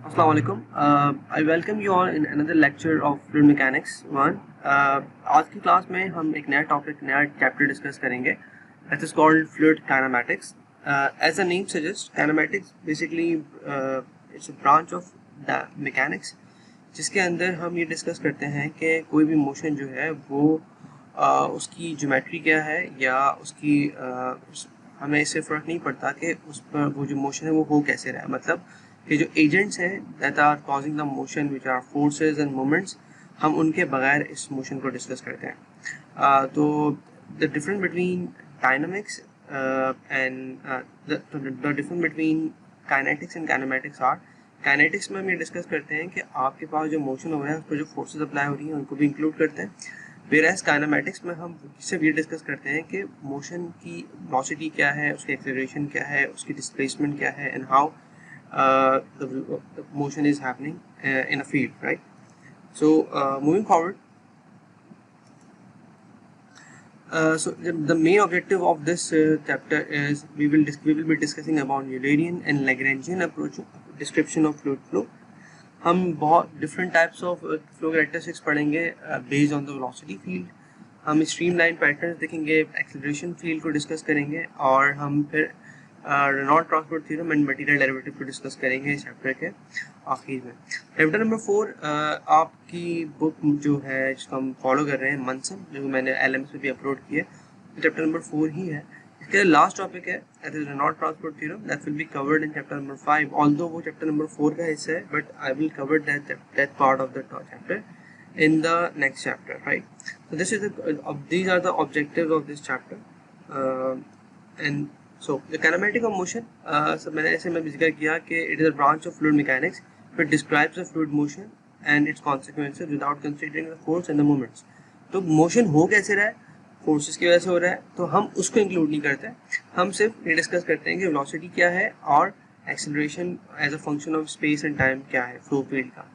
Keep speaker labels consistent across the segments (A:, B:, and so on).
A: Assalamu alaikum. I welcome you all in another lecture of fluid mechanics 1. आज की class में हम एक नया टॉपिक नया चैप्टर डिस्कस करेंगे. That is called fluid kinematics. As the name suggests, kinematics basically it's a branch of the mechanics जिसके अंदर हम ये डिस्कस करते हैं कि कोई भी मोशन जो है वो उसकी ज्योमेट्री क्या है या उसकी हमें इससे फ़र्क नहीं पड़ता कि उस पर वो जो मोशन है वो हो कैसे रहा है. मतलब कि जो एजेंट्स हैं that are causing the motion which are forces and moments, हम उनके बगैर इस मोशन को डिस्कस करते हैं. तो the difference between dynamics and the difference between kinetics and kinematics are, kinetics में हम ये डिस्कस करते हैं कि आपके पास जो मोशन हो रहा है उस पर जो फोर्सेस अप्लाई हो रही हैं उनको भी इंक्लूड करते हैं. वेयरएज काइनेमेटिक्स में हम सिर्फ ये डिस्कस करते हैं कि मोशन की वेलोसिटी क्या है, उसकी एक्सेलरेशन क्या है, उसकी डिस्प्लेसमेंट क्या है and how the motion is happening in a field, right? So moving forward, so the main objective of this chapter is we will be discussing about Eulerian and Lagrangian approach description of fluid flow. हम बहुत different types of flow characteristics पढ़ेंगे based on the velocity field. हम streamline patterns देखेंगे, acceleration field को discuss करेंगे और हम फिर Reynolds transport theorem and material derivative को डिस्कस करेंगे इस चैप्टर के आखिर में. चैप्टर नंबर 4 आपकी बुक जो है जिसको हम फॉलो कर रहे हैं मनसन, जो मैंने LMS पे भी अपलोड किया है, चैप्टर नंबर 4 ही है. इसके लास्ट टॉपिक है that is Reynolds transport theorem, that will be covered in chapter number 5. Although वो चैप्टर नंबर 4 का हिस्सा है, but I will cover that part of the chapter in the next chapter, right? So this is these are the objectives of this chapter, and so the kinematic of motion, so मैंने ऐसे में जिक्र किया कि it is a branch of fluid mechanics which describes the fluid motion and its consequences without considering the force and the moments. तो motion हो कैसे रहा है, forces की वजह से हो रहा है, तो हम उसको include नहीं करते. हम सिर्फ ये डिस्कस करते हैं कि velocity क्या है और acceleration as a function of space and time क्या है flow field का.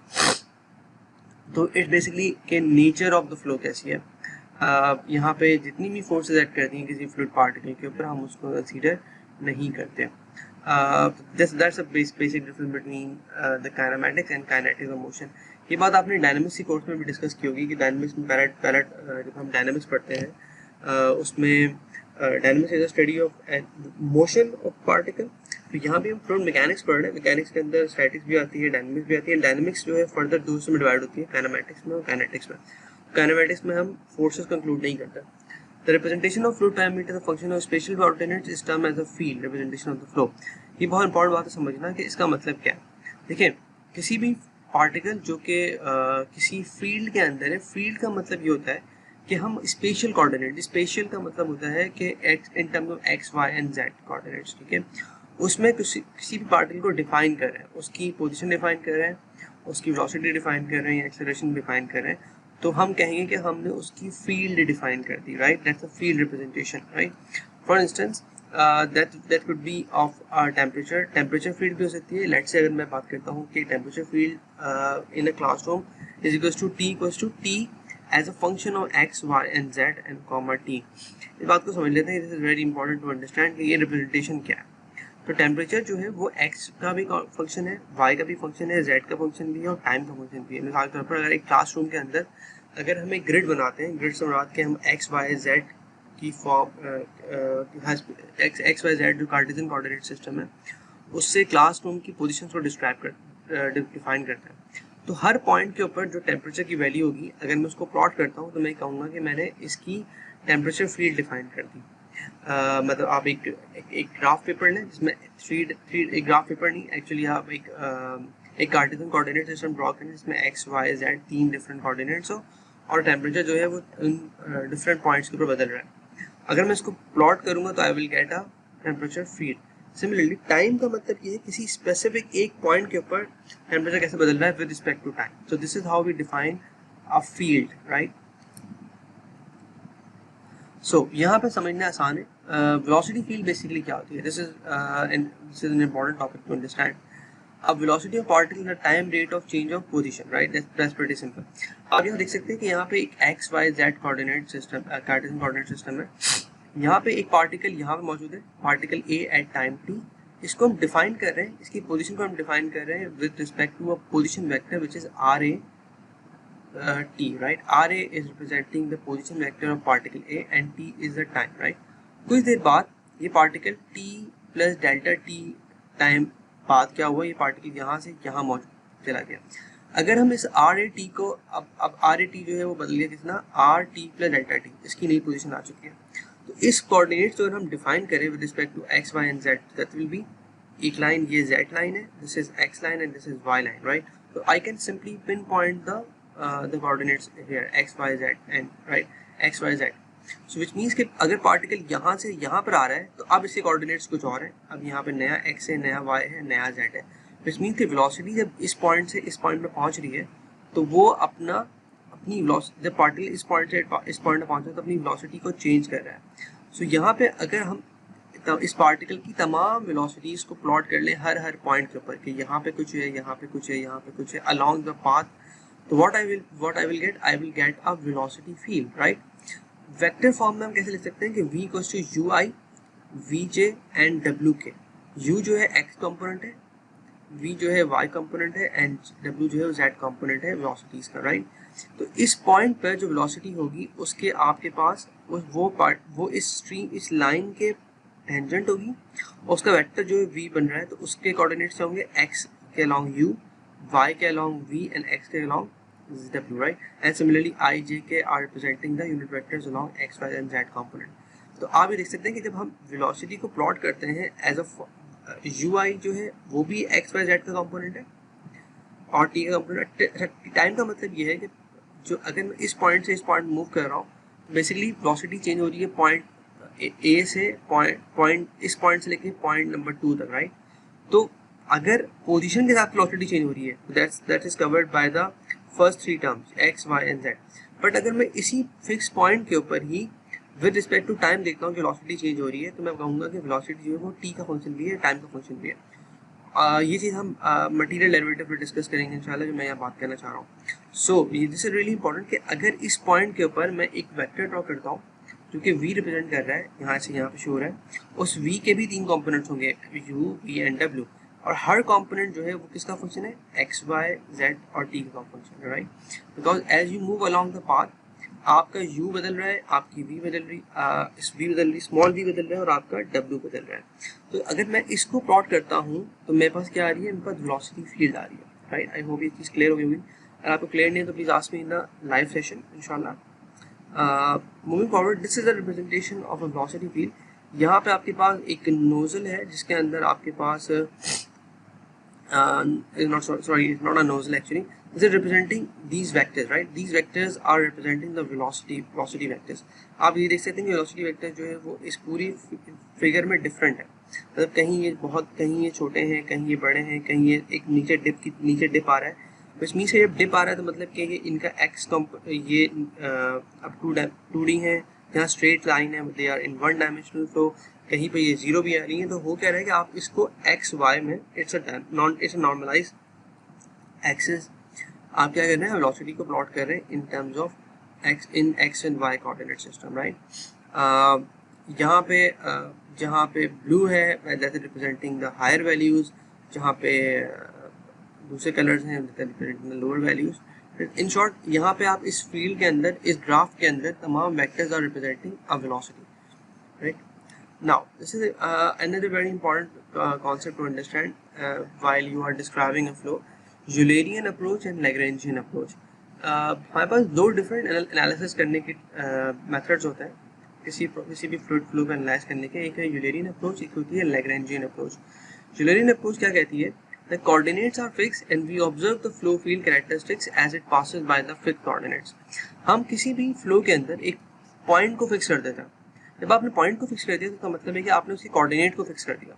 A: तो इट्स बेसिकली कि नेचर ऑफ द फ्लो कैसी है. यहाँ पे जितनी भी फोर्सेस एक्ट करती हैं किसी फ्लूइड पार्टिकल के ऊपर, हम उसको कंसीडर नहीं करते. That's a basic difference between the kinematics and kinetics of motion. ये बात आपने डायनामिक्स की कोर्स में भी डिस्कस की होगी कि डायनामिक्स में पहले जब हम डायनामिक्स पढ़ते हैं उसमें dynamics is a study of motion of particle. तो यहाँ भी हम फ्लूइड मैकेनिक्स पढ़ रहे हैं. मैकेनिक्स के अंदर स्टैटिक्स भी आती है, डायनामिक्स भी आती है. डायनामिक्स जो है फर्दर दो में डिवाइड होती है, काइनेमैटिक्स में और काइनेटिक्स में. काइनेमैटिक्स में हम फोर्सेस को इंक्लूड नहीं करते. The representation of fluid parameter function of spatial coordinates is term as a field representation of the flow. ये बहुत इंपॉर्टेंट बात है समझना कि इसका मतलब क्या है. देखिए, किसी भी पार्टिकल जो कि किसी फील्ड के अंदर है, फील्ड का मतलब ये होता है कि हम स्पेशल कोऑर्डिनेट, स्पेशल का मतलब होता है कि X in terms of X Y and Z coordinates, ठीक है. उसमें किसी भी पार्टिकल को डिफाइन कर रहे हैं, उसकी पोजीशन डिफाइन कर रहे हैं, उसकी वेलोसिटी डिफाइन कर रहे हैं या एक्सेलरेशन डिफाइन कर रहे हैं, तो हम कहेंगे कि हमने उसकी फील्ड डिफाइन कर दी, right. That's a field representation, right. For instance that could be of temperature field भी हो सकती है. लेट्स से अगर मैं बात करता हूँ कि temperature field in a classroom is equals to T as a function of X Y and Z and comma T. इस बात को समझ लेते हैं. This is very important to understand कि ये रिप्रेजेंटेशन क्या है. तो टेम्परेचर जो है वो x का भी फंक्शन है, y का भी फंक्शन है, z का फंक्शन भी है और टाइम का फंक्शन भी है. मिसाल के तौर पर अगर एक क्लासरूम के अंदर अगर हम एक ग्रिड बनाते हैं, ग्रिड से बना के हम x y z की फॉर्म x y z जो कार्टेशियन कोऑर्डिनेट सिस्टम है उससे क्लासरूम की पोजीशन को डिफाइन करते हैं. तो हर पॉइंट के ऊपर जो टेम्परेचर की वैल्यू होगी, अगर मैं उसको प्लॉट करता हूँ तो मैं कहूँगा कि मैंने इसकी टेम्परेचर फील्ड डिफाइन कर दी. मतलब आप एक ग्राफ पेपर लें जिसमें एक ग्राफ पेपर नहीं, एक्चुअली आप एक कार्टेशियन कोऑर्डिनेट सिस्टम ड्रॉ करें जिसमें एक्स वाई जेड तीन डिफरेंट कोऑर्डिनेट्स हो और टेम्परेचर जो है वो उन डिफरेंट पॉइंट्स के ऊपर बदल रहा है. अगर मैं इसको प्लॉट करूंगा तो I will get a temperature field. Similarly time का मतलब ये है किसी स्पेसिफिक एक पॉइंट के ऊपर टेम्परेचर कैसे बदल रहा है with respect to time. So this is how we define a field, right. सो यहाँ पे समझना आसान है. वेलोसिटी फील्ड बेसिकली क्या होती है. This is an important topic to understand. अब velocity of particle the time rate of change of position, right. That's pretty simple. आप यहाँ देख सकते हैं कि यहाँ पे एक X Y Z coordinate system, Cartesian coordinate system है. यहाँ पे एक पार्टिकल यहाँ पे मौजूद है, particle A at time T. इसको हम डिफाइन कर रहे हैं, इसकी पोजीशन को हम डिफाइन कर रहे हैं with respect to a position vector which is R a t, right? Ra is representing the position vector of particle A and t is the time, right? कुछ देर बाद ये particle t plus delta t time बाद क्या हुआ, ये particle यहाँ से यहाँ मौजूद चला गया। अगर हम इस RAT को अब RAT जो है वो बदल गया कितना, RT प्लस डेल्टा t, इसकी नई पोजीशन आ चुकी है। तो इस कोऑर्डिनेट्स को अगर हम डिफाइन करें with respect to x, y and z, that will be एक लाइन, ये z लाइन है, this is x line and this is y line, right? तो I can simply pinpoint the coordinates here x, y, z and right x, y, z, so which means कि अगर particle यहाँ से यहाँ पर आ रहा है तो अब इसके कोऑर्डिनेट्स कुछ और हैं। अब यहाँ पे नया x है, नया y है, नया z है, which means कि वेलोसिटी जब इस पॉइंट से इस पॉइंट में पहुँच रही है तो वो अपनी वेलोसिटी, जब पार्टिकल इस पॉइंट से इस पॉइंट में पहुँच रहा है तो अपनी वेलोसिटी को चेंज कर रहा है। सो यहाँ पे अगर हम इस पार्टिकल की तमाम वेलोसिटीज को प्लॉट कर लें हर पॉइंट के ऊपर कि यहाँ पे कुछ है, यहाँ पे कुछ है, यहाँ पे कुछ है, along the path, तो what I will get a velocity field, right? Vector form में हम कैसे लिख सकते हैं कि v equals to ui, vj and wk। u जो है x कंपोनेंट है, v जो है y कंपोनेंट है एंड w जो है z कंपोनेंट है वेलोसिटीज का, राइट? तो इस पॉइंट पर जो वेलोसिटी होगी उसके आपके पास वो इस लाइन के टेंजेंट होगी, और उसका वेक्टर जो है v बन रहा है तो उसके कोऑर्डिनेट्स होंगे x के along u, y के along v and x के along w, right? And similarly I, j, k are representing the unit vectors along x, y and z component। तो आप ये देख सकते हैं कि जब हम वेलोसिटी को प्लॉट करते हैं एज अ ui जो है वो भी x, y, z का कंपोनेंट है और t का कंपोनेंट। टाइम का मतलब ये है कि जो अगर मैं इस पॉइंट से इस पॉइंट मूव कर रहा हूँ बेसिकली वेलोसिटी चेंज हो रही है पॉइंट a से इस पॉइंट से लेके पॉइंट नंबर 2 तक, राइट? तो अगर पोजीशन के साथ वेलोसिटी चेंज हो रही है that is covered by the first three terms x, y and z। But अगर मैं इसी फिक्स पॉइंट के ऊपर ही विद रिस्पेक्ट टू टाइम देखता हूँ कि वेलोसिटी चेंज हो रही है तो मैं कहूँगा कि वेलोसिटी जो है वो t का फंक्शन भी है, टाइम का फंक्शन भी है। ये चीज़ हम मटीरियल डेरिवेटिव पर डिस्कस करेंगे इंशाल्लाह, जो मैं यहाँ बात करना चाह रहा हूँ। सो दिस इज रियली इंपॉर्टेंट कि अगर इस पॉइंट के ऊपर मैं एक वेक्टर ड्रॉ करता हूँ जो कि v रिप्रेजेंट कर रहा है, यहाँ से यहाँ पे शो हो रहा है, उस v के भी तीन कॉम्पोनेंट्स होंगे u, v एंड w, और हर कंपोनेंट जो है वो किसका फंक्शन है, x, y, z और t का फंक्शन है, right? Because as you move along the path आपका u बदल रहा है, आपकी v बदल रही, v बदल रही, स्मॉल v बदल रहा है और आपका w बदल रहा है। तो अगर मैं इसको प्लॉट करता हूँ तो मेरे पास क्या आ रही है, मेरे पास वेलोसिटी फील्ड आ रही है, राइट? आई होप ये चीज़ क्लियर हो गई होगी। अगर आपको क्लियर नहीं है तो please ask me in the live session इंशाल्लाह। Moving forward, this is the representation of a velocity field. यहाँ पे आपके पास एक नोजल है जिसके अंदर आपके पास it's not a nozzle actually. This is representing these vectors, right? These vectors are representing the velocity vectors। आप ये देख सकते हैं कि velocity vector जो है वो इस पूरी फिगर में डिफरेंट है, मतलब कहीं ये छोटे हैं, कहीं ये बड़े हैं, कहीं ये एक नीचे डिप आ रहा है। which means जब डिप आ रहा है तो मतलब कि ये इनका x ये अब 2D है, यहाँ स्ट्रेट लाइन है, they are in one dimensional flow, कहीं पे ये जीरो भी आ रही है। तो हो क्या रहा है कि आप इसको x y में इट्स अ नॉर्मलाइज एक्सिस, आप क्या कर रहे हैं, वेलोसिटी को प्लॉट कर रहे हैं in terms of x and y coordinate system, right? जहाँ पे ब्लू है that is representing the higher values, जहाँ पे दूसरे कलर्स हैं that representing the lower values. In short यहाँ पे आप इस फील्ड के अंदर, इस ग्राफ के अंदर तमाम vectors are representing a velocity, right? Now, this is another very important concept to understand while you are describing a flow: Eulerian approach and Lagrangian approach। हमारे पास दो डिफरेंट एनालिसिस करने के मेथड्स होते हैं किसी भी फ्लूइड फ्लो को analyse करने के। एक है यूलेरियन अप्रोच, एक होती है लैग्रेंजियन अप्रोच। यूलेरियन अप्रोच क्या कहती है, the coordinates are fixed and we observe the flow field characteristics as it passes by the fixed coordinates। हम किसी भी फ्लो के अंदर एक पॉइंट को फिक्स कर देते हैं। जब आपने पॉइंट को फिक्स कर दिया तो मतलब है कि आपने उसकी कोऑर्डिनेट को फिक्स कर दिया,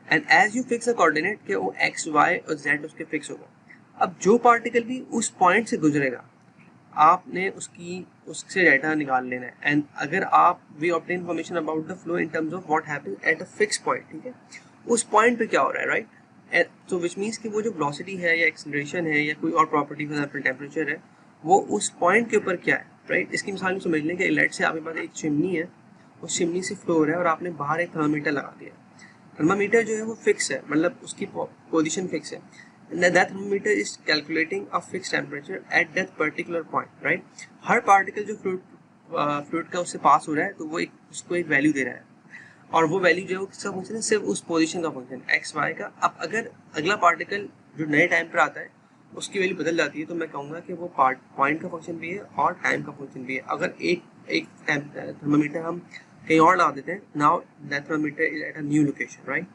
A: and as you fix a coordinate के वो x, y और z उसके फिक्स होगा। अब जो पार्टिकल भी उस पॉइंट से गुजरेगा आपने उससे डाटा निकाल लेना है, एंड अगर आप we obtain information about the flow in terms of what happens at a fix point, ठीक है? उस पॉइंट पे क्या हो रहा है, राइट? तो विच मीन्स कि वो जो वेलोसिटी है या एक्सेलरेशन है या कोई और प्रॉपर्टी फॉर एग्जांपल टेम्परेचर है, वो उस पॉइंट के ऊपर क्या है, राइट? इसकी मिसाल में समझ लें कि लेट से आपके पास एक चिमनी है, उस चिमनी से फ्लो हो रहा है और आपने बाहर एक थर्मामीटर लगा दिया। थर्मामीटर जो है वो फिक्स है, मतलब उसकी पोजीशन फिक्स है। That thermometer is calculating a fix temperature at that particular point, right. Her particle जो फ्लूइड का उससे पास हो रहा है तो वो उसको एक वैल्यू दे रहा है, और वो वैल्यू जो है वो किसका फंक्शन है, सिर्फ उस पोजीशन का फंक्शन, एक्स वाई का। अब अगर अगला पार्टिकल जो नए टाइम पर आता है उसकी वैल्यू बदल जाती है तो मैं कहूँगा कि वो पॉइंट का फंक्शन भी है और टाइम का फंक्शन भी है। अगर एक थर्मामीटर हम कहीं और लगा देते हैं, now that thermometer is at a new location, right.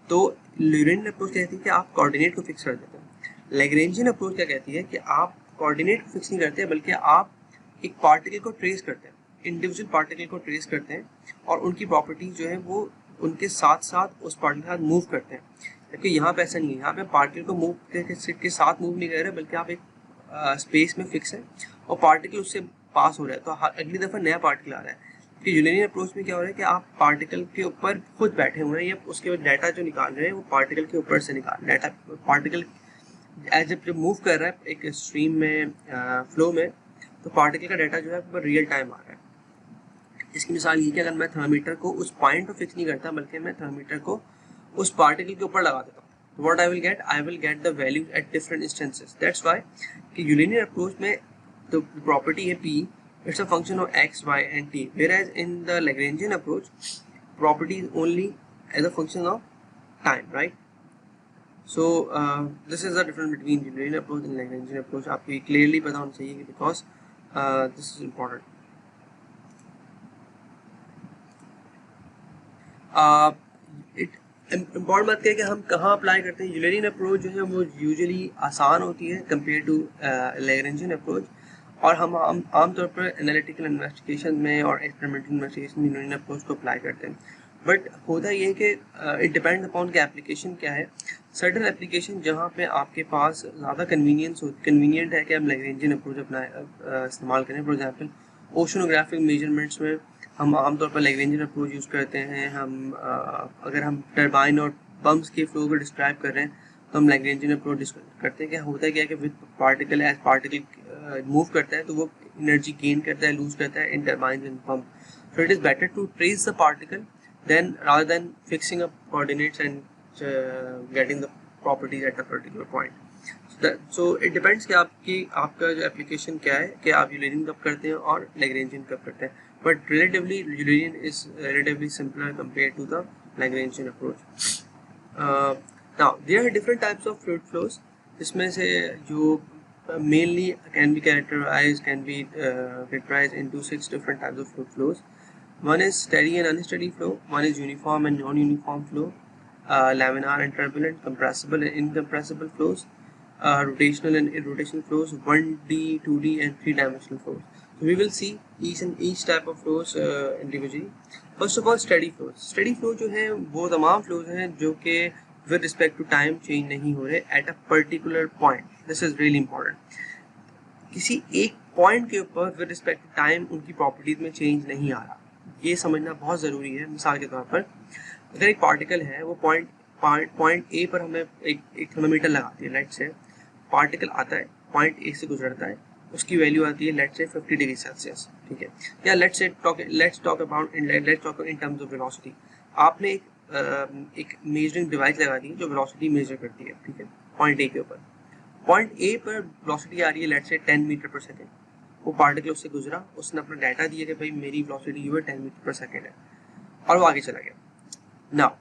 A: तो ल्यूरेनियन अप्रोच कहती है कि आप कोऑर्डिनेट को फिक्स कर देते हैं। लैग्रेंजियन अप्रोच क्या कहती है कि आप कोऑर्डिनेट को फिक्स नहीं करते बल्कि आप एक पार्टिकल को ट्रेस करते हैं, इंडिविजुअल पार्टिकल को ट्रेस करते हैं और उनकी प्रॉपर्टीज जो है वो उनके साथ साथ उस पार्टिकल के साथ मूव करते हैं। जबकि यहाँ पे ऐसा नहीं है, यहाँ पे पार्टिकल को मूव के साथ मूव नहीं कर रहे बल्कि आप एक स्पेस में फिक्स है और पार्टिकल उससे पास हो रहा है, तो अगली दफ़ा नया पार्टिकल आ रहा है। कि यूरेनियन अप्रोच में क्या हो रहा है कि आप पार्टिकल के ऊपर खुद बैठे हुए हैं या उसके बाद डाटा जो निकाल रहे हैं वो पार्टिकल के ऊपर से निकाल डाटा, पार्टिकल जब मूव कर रहा है एक स्ट्रीम में फ्लो में, तो पार्टिकल का डाटा जो है वो रियल टाइम आ रहा है। इसकी मिसाल ये कि अगर मैं थर्मामीटर को उस पॉइंट पर फिक्स नहीं करता बल्कि मैं थर्मामीटर को उस पार्टिकल के ऊपर लगा देता हूँ, तो what I will get the value at different instances. That's why कि यूरेनियन अप्रोच में तो प्रॉपर्टी है P, it's a function of x, y and t, whereas in the Lagrangian approach property is only as a function of time, right? So this is the difference between Euclidean approach and Lagrangian approach. आपको clearly पता होना चाहिए because this is important. Important बात क्या है कि हम कहाँ अप्लाई करते हैं। यूरेनियन अप्रोच जो है वो यूजुअली आसान होती है कंपेयर टू लैग्रेंजियन अप्रोच, और हम आमतौर पर एनालिटिकल इन्वेस्टिगेशन में और एक्सपेरिमेंटल इन्वेस्टिगेशन में यूरेनियन अप्रोच को अप्लाई करते हैं। बट होता ये है कि इट डिपेंड्स अपॉन कि एप्लीकेशन क्या है। सर्टन एप्लीकेशन जहाँ पे आपके पास ज़्यादा कन्वीनियंट है कि आप लैग्रेंजियन अप्रोच इस्तेमाल करें। फॉर एग्जाम्पल ओशनोग्राफिक मेजरमेंट्स में हम आमतौर पर लैग्रेंजियन अप्रोच यूज़ करते हैं। अगर हम टरबाइन और पंप्स के फ्लो को डिस्क्राइब कर रहे हैं तो हम लैग्रेंजियन अप्रोच करते हैं। क्या होता है क्या कि with particle as particle move करता है तो वो एनर्जी गेन करता है, लूज करता है in turbine and pump. So it is better to trace the particle then rather than fixing up coordinates and getting the properties at a particular point. So it depends कि आपका जो application क्या है कि आप Uranian कब करते हैं और लैग्रेंजियन कब करते हैं। But relatively Euclidean is relatively simpler compared to the Lagrangian approach. Now there are different types of fluid flows. इसमें से जो mainly can be categorized into 6 different types of fluid flows. One is steady and unsteady flow. One is uniform and non-uniform flow. Laminar and turbulent, compressible and incompressible flows. Rotational and irrotational flows. 1D, 2D and 3-dimensional flows. So we will see each type of flows individually. First of all, steady flows. Steady flow जो है वो तमाम flows हैं जो कि with respect to time change नहीं हो रहे at a particular point. This is really important. किसी एक point के ऊपर with respect to time उनकी properties में change नहीं आ रहा, ये समझना बहुत ज़रूरी है। मिसाल के तौर पर अगर एक particle है वो point A पर हमें एक थर्मामीटर लगाती है, लेट्स से पार्टिकल आता है point A से गुजरता है, उसकी वैल्यू आती है लेट्स से 50 डिग्री सेल्सियस, ठीक है। या let's talk in terms of velocity. आपने एक मेजरिंग डिवाइस लगा दी जो वेलोसिटी मेजर करती है, ठीक है, पॉइंट ए के ऊपर। पॉइंट ए पर वेलोसिटी आ रही है लेट्स से 10 मीटर पर सेकेंड। वो पार्टिकल उससे गुजरा, उसने अपना डाटा दिया कि भाई मेरी वेलोसिटी जो है 10 मीटर पर सेकेंड है, और वो आगे चला गया। नाउ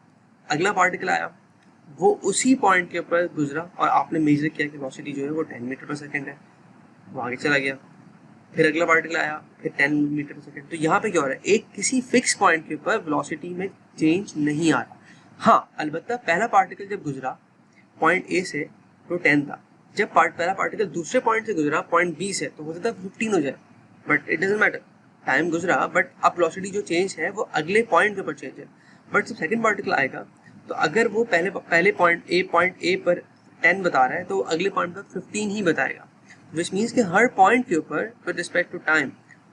A: अगला पार्टिकल आया, वो उसी पॉइंट के ऊपर गुजरा और आपने मेजर किया कि वेलोसिटी जो है वो 10 मीटर पर सेकेंड है, वो आगे चला गया। फिर अगला पार्टिकल आया, फिर 10 मीटर पर सेकेंड। तो यहाँ पे क्या हो रहा है, एक किसी फिक्स पॉइंट के ऊपर वेलोसिटी में चेंज नहीं आ रहा। हाँ, अलबत्ता पहला पार्टिकल जब गुजरा पॉइंट ए से तो 10 था, जब पहला पार्टिकल दूसरे पॉइंट से गुजरा पॉइंट बी से तो हो सकता है 15 हो जाए, but it doesn't matter, time गुजरा, बट अब वेलोसिटी जो चेंज है वो अगले पॉइंट के ऊपर चेंज है। बट जब सेकेंड पार्टिकल आएगा तो अगर वो पहले पॉइंट ए पर 10 बता रहा है तो अगले पॉइंट पर 15 ही बताएगा, विच मीन्स कि हर पॉइंट के ऊपर with respect to time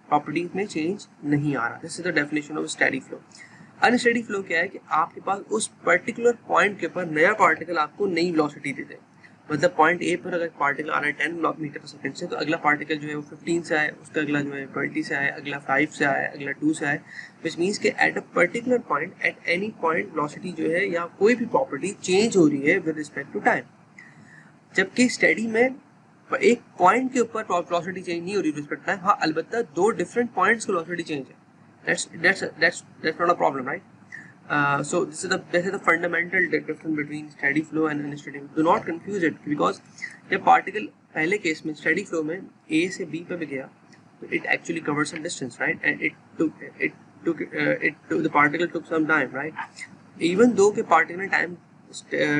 A: properties में चेंज नहीं आ रहा। This is the definition of steady flow. Unsteady flow क्या है कि आपके पास उस पर्टिकुलर पॉइंट के ऊपर नया पार्टिकल आपको नई वेलोसिटी दे दे। मतलब पॉइंट ए पर अगर पार्टिकल आ रहा है 10 मीटर पर सेकंड से, तो अगला पार्टिकल जो है वो 15 से आए, उसका अगला जो है 20 से आए, अगला 5 से आए, अगला 2 से आए, विच मीन्स कि eight a particular point, at any point velocity जो है या कोई भी प्रॉपर्टी चेंज हो रही है विद रिस्पेक्ट टू टाइम। जबकि स्टडी में एक पॉइंट के ऊपर वेलोसिटी चेंज नहीं हो रही रिस्पेक्ट टाइम, हाँ अलबत्ता दो डिफरेंट पॉइंट्स की वेलोसिटी चेंज है, that's not a problem, right? So this is the fundamental difference between steady flow and unsteady flow. Do not confuse it, because जब पार्टिकल पहले केस में स्टेडी फ्लो में A से B पे भी गया, तो it actually covered some distance, right? And the particle took some time, right? Even though के पार्टिकल ने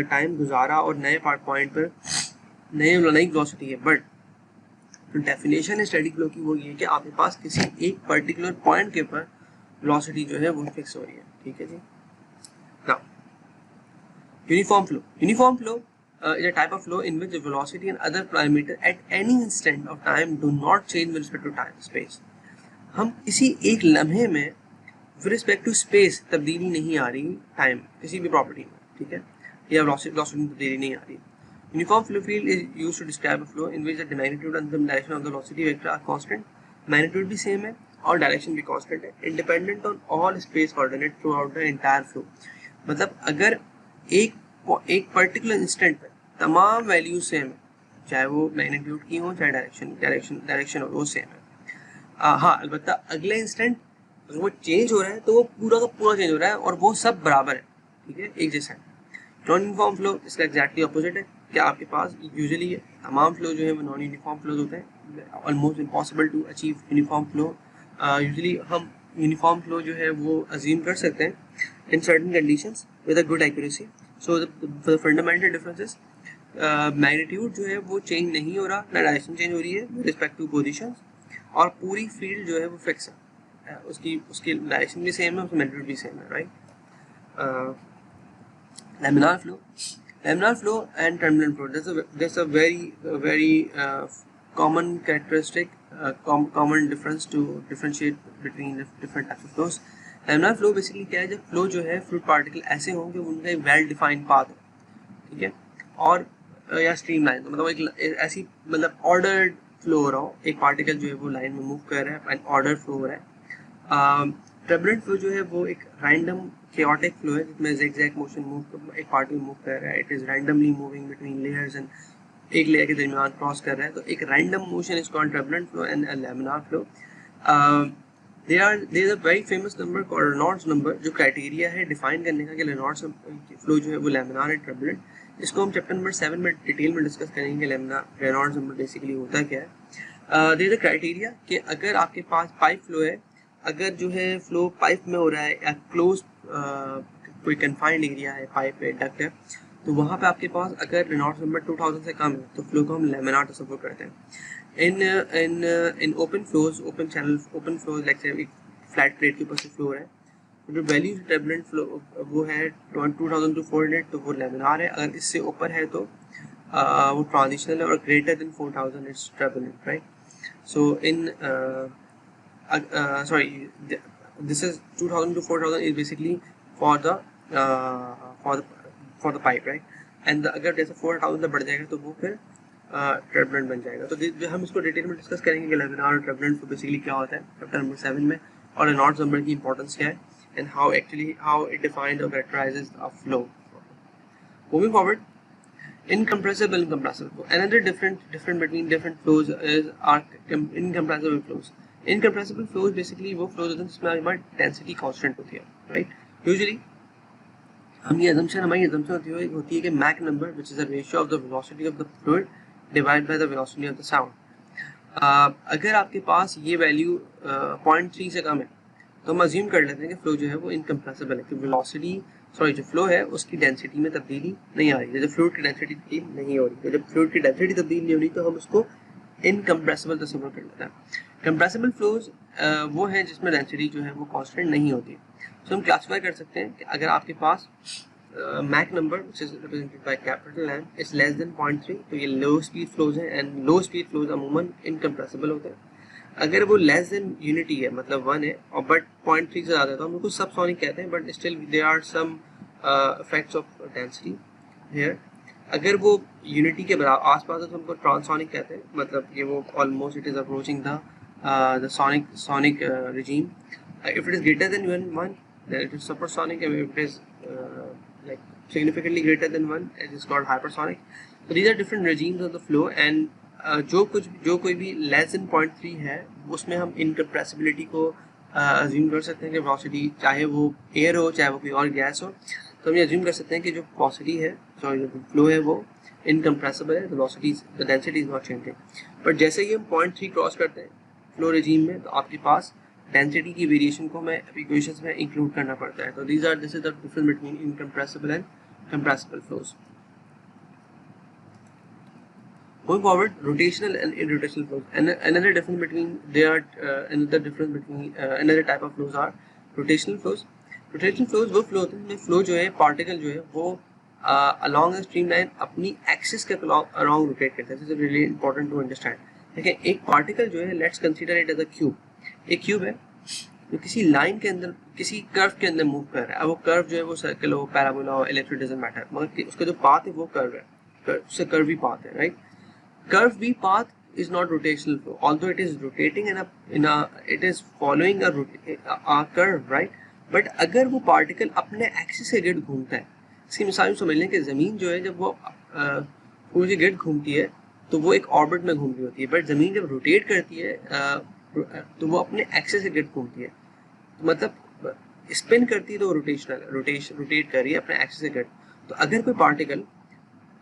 A: टाइम गुजारा और नए पॉइंट पर नई वेलोसिटी है, बट डेफिनेशन है स्टेडी फ्लो की वो ये है कि आपके पास किसी एक पर्टिकुलर पॉइंट के ऊपर वेलोसिटी जो है वो फिक्स हो रही है, ठीक है जी। Now, uniform flow. Uniform flow is a type of flow in which the velocity and other parameters at any instant of time do not change with respect to time, space. हम किसी एक लम्हे में with respect to space तब्दीली नहीं आ रही time किसी भी प्रॉपर्टी में, ठीक है, या velocity में तब्दीली नहीं आ रही। Uniform flow field is used to describe a flow in which the magnitude and the direction of the velocity vector are constant. Magnitude भी same है और डायरेक्शन भी कांस्टेंट है, independent on all space coordinate through out the entire flow. मतलब अगर एक particular instant पे तमाम वैल्यूज सेम है, चाहे वो मैग्नीट्यूड की हो चाहे डायरेक्शन हो, वो सेम है। हाँ अलबत्ता अगले इंस्टेंट अगर वो चेंज हो रहा है तो वो पूरा का पूरा चेंज हो रहा है और वो सब बराबर है, ठीक है, एक जैसा है। नॉन यूनिफॉर्म फ्लो इसका एग्जैक्टली ऑपोजिट है कि आपके पास यूजुअली तमाम फ्लो जो है वो नॉन यूनिफॉर्म फ्लोज होते हैं, almost impossible to achieve uniform flow. Usually हम यूनिफॉर्म फ्लो जो है वो अज्यूम कर सकते हैं in certain conditions with a good accuracy. So the fundamental difference is magnitude जो है वो चेंज नहीं हो रहा, ना डायरेक्शन चेंज हो रही है with respect to positions, और पूरी फील्ड जो है वो फिक्स है, उसकी डायरेक्शन भी सेम है, उसकी मैग्नीट्यूड भी सेम है, right. laminar flow and turbulent flow, there's a very common characteristic, common difference to differentiate between the different types of flows. Laminar flow basically क्या है, जब फ्लो जो है फ्लूइड पार्टिकल ऐसे हों कि उनका एक वेल डिफाइंड पाथ हो, ठीक है, और या स्ट्रीम लाइन, तो मतलब एक ऐसी मतलब ऑर्डर्ड फ्लो हो रहा हो, एक पार्टिकल जो है वो लाइन में मूव कर रहा है एंड ऑर्डर फ्लो हो रहा है। टर्बुलेंट फ्लो जो है वो एक रैंडम chaotic फ्लो है जिसमें zigzag मोशन मूव, एक पार्टिकल मूव कर रहा है, it is randomly moving between layers and एक लेयर के दरमियान क्रॉस कर रहा है, तो एक random motion is called turbulent flow and laminar flow. there is a very famous number called Reynolds number, जो क्राइटेरिया है डिफाइन करने का कि रेनॉल्ड्स फ्लो जो है वो लैमिनार है टर्बुलेंट। इसको हम चैप्टर नंबर 7 में डिटेल में डिस्कस करेंगे रेनॉल्ड्स नंबर बेसिकली होता क्या है। देयर इज अ क्राइटेरिया कि अगर आपके पास पाइप फ्लो है, अगर जो है फ्लो पाइप में हो रहा है या क्लोज कोई कन्फाइंड एरिया है, पाइप है, डक्ट है, तो वहाँ पे आपके पास अगर रेनॉल्ड्स नंबर 2000 से कम है तो फ्लो को हम लैमिनार तस्वुर करते हैं। in open flows, open flows like say flat plate के ऊपर से फ्लो हो रहा है, तो जो वैल्यू टर्बुलेंट फ्लो वो है 2000 to 400, तो वो लैमिनार है। अगर इससे ऊपर है तो वो ट्रांजिशनल है, और greater than 4000 it's turbulent, right. So in sorry, this is 2000 to 4000 is basically for the pipe, right? And अगर जैसे 4000 तक बढ़ जाएगा तो वो फिर टर्बुलेंट बन जाएगा। तो हम इसको डिटेल में डिस्कस करेंगे कि लैमिनार और टर्बुलेंट फ्लो बेसिकली क्या होता है चैप्टर नंबर 7 में, और रेनॉल्ड्स नंबर की इंपॉर्टेंस क्या है एंड हाउ इट डिफाइंस और कैरेक्टराइजेस a flow. Moving forward, incompressible flow. Another different between different flows is incompressible flows. Incompressible flows basically वो flows होते हैं जिसमें हमारी डेंसिटी कांस्टेंट होती है, राइट। यूजुअली हमारी assumption होती है कि Mach number which is a ratio of the velocity of the fluid divided by the velocity of the sound. अगर आपके पास ये वैल्यू 0.3 से कम है तो हम अज्यूम कर लेते हैं कि फ्लो जो है वो इनकम्प्रेसिबल है, कि वेलोसिटी जो फ्लो है उसकी डेंसिटी में तब्दीली नहीं आ रही है, जब फ्लूइड की डेंसिटी तब्दील नहीं हो रही, तो जब फ्लूइड की डेंसिटी तब्दील नहीं हो रही तो हम उसको इनकम्प्रेसिबल तस्वीर कर लेते हैं। कंप्रेसिबल फ्लोज वो है जिसमें डेंसिटी जो है वो कांस्टेंट नहीं होती। सो हम क्लासिफाई कर सकते हैं कि अगर आपके पास Mach number which is represented by capital M is less than 0.3, तो ये लो स्पीड फ्लोज हैं, एंड लो स्पीड फ्लोज अमूमन इनकम्प्रेसिबल होते हैं। अगर वो लेस देन यूनिटी है, मतलब 1 है, और बट 0.3 से ज़्यादा है तो हम उसको सबसोनिक कहते हैं, but still there are some effects of density here. अगर वो यूनिटी के बराबर आसपास है तो हमको ट्रांसोनिक कहते हैं, मतलब कि वो almost it is approaching the sonic regime. If it is greater than 1 then it is supersonic, and if it is like significantly greater than 1 it is called hypersonic. So these are different regimes of the flow, and जो कोई भी less than 0.3 है उसमें हम इनकम्प्रेसिबिलिटी को assume कर सकते हैं कि वेलोसिटी चाहे वो एयर हो चाहे वो कोई और गैस हो, तो हम ये अज्यूम कर सकते हैं कि जो वेलोसिटी है सॉरी जो फ्लो है वो इनकम्प्रेसिबल है, velocity the density is not changing. But जैसे ही हम 0.3 क्रॉस करते हैं फ्लो रेजीम में तो आपके पास डेंसिटी की वेरिएशन को हमें इक्वेशंस में इंक्लूड करना पड़ता है. तो this is the difference between incompressible and compressible flows. Going forward, rotational and irrotational flows. And another difference between another type of flows are rotational flows. Rotational flows वो flow होते हैं जिसमें flow जो है particle जो है वो along a streamline अपनी axis के around rotate करता है. This is really important to understand. देखिए एक particle जो है let's consider it as a cube. एक cube है जो किसी लाइन के अंदर किसी कर्व के अंदर मूव कर रहा है. अब वो कर्व जो है वो सर्कल हो पैराबोला हो इलेक्ट्रिक डजंट मैटर, मगर उसका जो पाथ है वो कर्व है, उससे कर्वी पाथ है, right. Curve V path is not rotational flow, although it is rotating it is following a curve, right? But अगर वो particle अपने एक्सिस के गिर्द घूमता है, इसकी मिसाल समझ लें कि ज़मीन जो है जब वो पूरी गिर्द घूमती है तो वो एक ऑर्बिट में घूम रही होती है, बट ज़मीन जब रोटेट करती है तो वो अपने एक्सिस के गिर्द घूमती है, तो मतलब स्पिन करती है तो रोटेट कर रही है अपने एक्सिस के गिर्द. तो अगर कोई पार्टिकल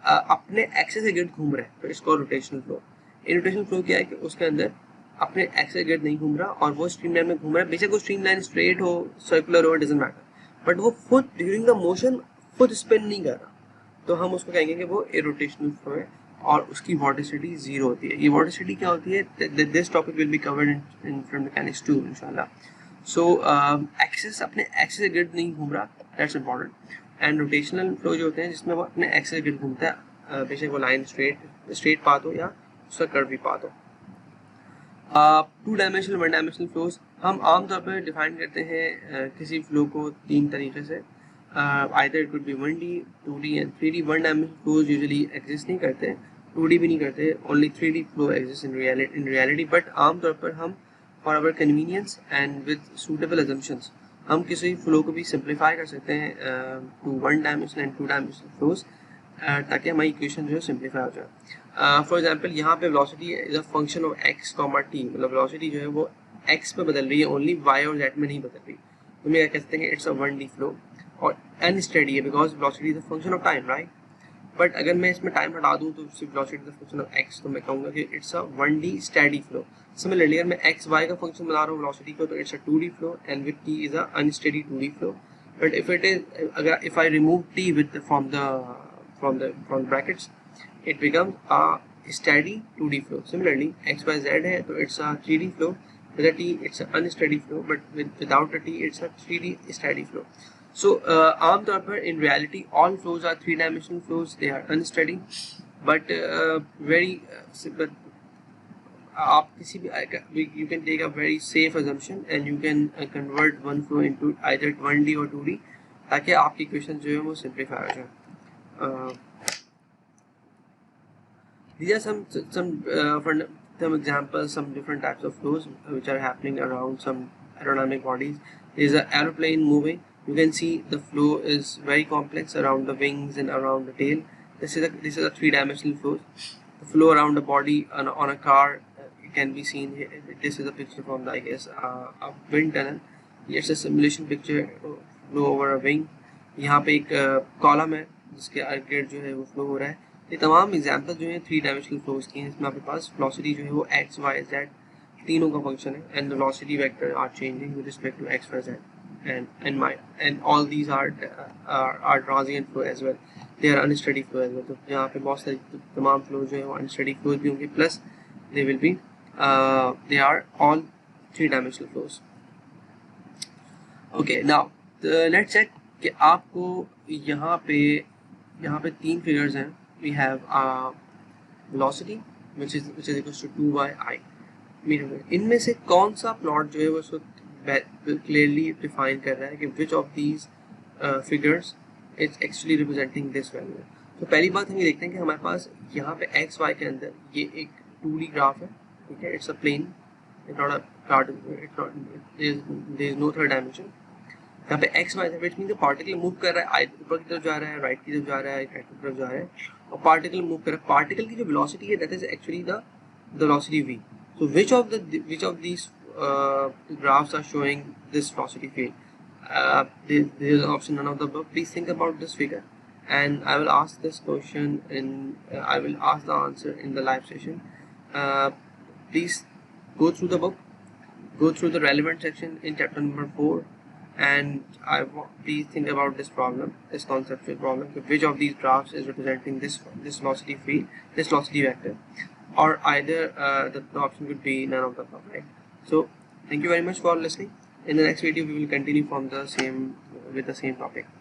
A: अपने एक्सिस के गिर्द घूम रहा है तो इसको रोटेशनल फ्लो. इरोटेशनल फ्लो क्या है कि उसके अंदर अपने एक्सिस के गिर्द नहीं घूम रहा और वो स्ट्रीमलाइन में घूम रहा है. बेशक वो स्ट्रीमलाइन स्ट्रेट हो सर्कुलर हो डजंट मैटर, बट वो खुद ड्यूरिंग द मोशन खुद स्पिन नहीं कर रहा, तो हम उसको कहेंगे कि वो इरोटेशनल फ्लो है और उसकी वॉर्टिसिटी जीरो होती है. ये वॉर्टिसिटी क्या होती है, this topic will be covered in from mechanics 2 इंशाल्लाह. सो एक्सिस अपने एक्सिस के गिर्द नहीं घूम रहा, that's important. And rotational flow जो होते हैं जिसमें वो अपने एक्सिस के गिर्द घूमता है, बेशक वो लाइन स्ट्रेट पाथ हो या उसका कर्वी पाथ हो. 2 डायमेंशनल 1 डायमेंशनल फ्लोज हम आमतौर पर डिफाइन करते हैं किसी फ्लो को 3 तरीके से. Either it could be 1D 2D and 3D. 1 dimensional flows usually exist नहीं करते, 2D भी नहीं करते, only 3D flow exist in reality. But आमतौर पर हम for our convenience and with suitable assumptions हम किसी फ्लो को भी सिंप्लीफाई कर सकते हैं to 1 dimensional and 2 dimensional flows, ताकि हमारी इक्वेशन जो है सिंप्लीफाई हो जाए. फॉर एग्जांपल यहाँ पे velocity is a function of x, t, मतलब वेलोसिटी जो है वो x पे बदल रही है, ओनली y और z में नहीं बदल रही. तो मैं कह सकते हैं कि इट्स अ 1D फ्लो और अनस्टेडी है because velocity is a function of time, right. But अगर मैं इसमें टाइम हटा दूँ तो सिर्फ velocity is a function of x, तो मैं कहूँगा कि it's a 1D steady flow. Similarly अगर मैं x y का फंक्शन बना रहा हूँ वेलोसिटी को तो it's a 2D flow and with t is a unsteady 2D flow. But if I remove t from the brackets, it becomes a steady 2D flow. Similarly, x y z है तो it's a 3D flow. With a t, it's an unsteady flow, but without a t, it's a 3D steady flow. So, आमतौर पर in reality, all flows are 3-dimensional flows. They are unsteady, but but आप किसी भी you can take a very safe assumption and you can convert one flow into either 1D or 2D ताकि आपकी equation जो है वो simplify हो जाए. These are some examples, some different types of flows which are happening around some aerodynamic bodies. There is an aeroplane moving. You can see the flow is very complex around the wings and around the tail. This is a 3-dimensional flow. The flow around the body on a car can be seen here. This is a picture from the, I guess, a wind tunnel. It's a simulation picture. Flow over a wing. यहाँ पे एक column है जिसके अर्गेट जो है वो flow हो रहा है. ये तमाम एग्जाम्पल जो है 3-डायमेंशनल फ्लोज की हैं. इसमें आपके पास वेलोसिटी जो है वो x, y, z तीनों का फंक्शन है and velocity vector are changing with respect to x, y, z and all these are transient flow as well. They are unsteady flow as well. तो यहाँ पे बहुत सारी तमाम फ्लो जो है वो अनस्टेडी फ्लोज भी होंगे plus they are all 3-dimensional flows. Okay, now let's check कि आपको यहाँ पे 3 फिगर्स हैं. We have velocity which is equals to 2y(i) meter. इनमें से कौन सा प्लॉट जो है वो उसको क्लियरली डिफाइन कर रहा है कि which of these figures is actually representing this value. तो पहली बात हम ये देखते हैं कि हमारे पास यहाँ पे एक्स वाई के अंदर ये एक 2D ग्राफ है, ठीक है, it's a plane, it's not a card, it's not, there is no third dimension. यहाँ पे X Y which mean particle move कर रहा है, ऊपर की तरफ जा रहा है, राइट की तरफ जा रहा है, राइट की तरफ जा रहा है, और पार्टिकल मूव कर रहा है। पार्टिकल की जो वेलोसिटी है that is actually the velocity v. So which of these graphs are showing this velocity field? There is an option none of the above. Please think about this figure, and I will ask this question I will ask the answer in the live session. Uh, Please go through the book, go through the relevant section in chapter number 4, and please think about this problem, this conceptual problem. Which of these graphs is representing this velocity field, this velocity vector? Or either the option could be none of the above, right? So thank you very much for listening. In the next video we will continue from the same with the same topic.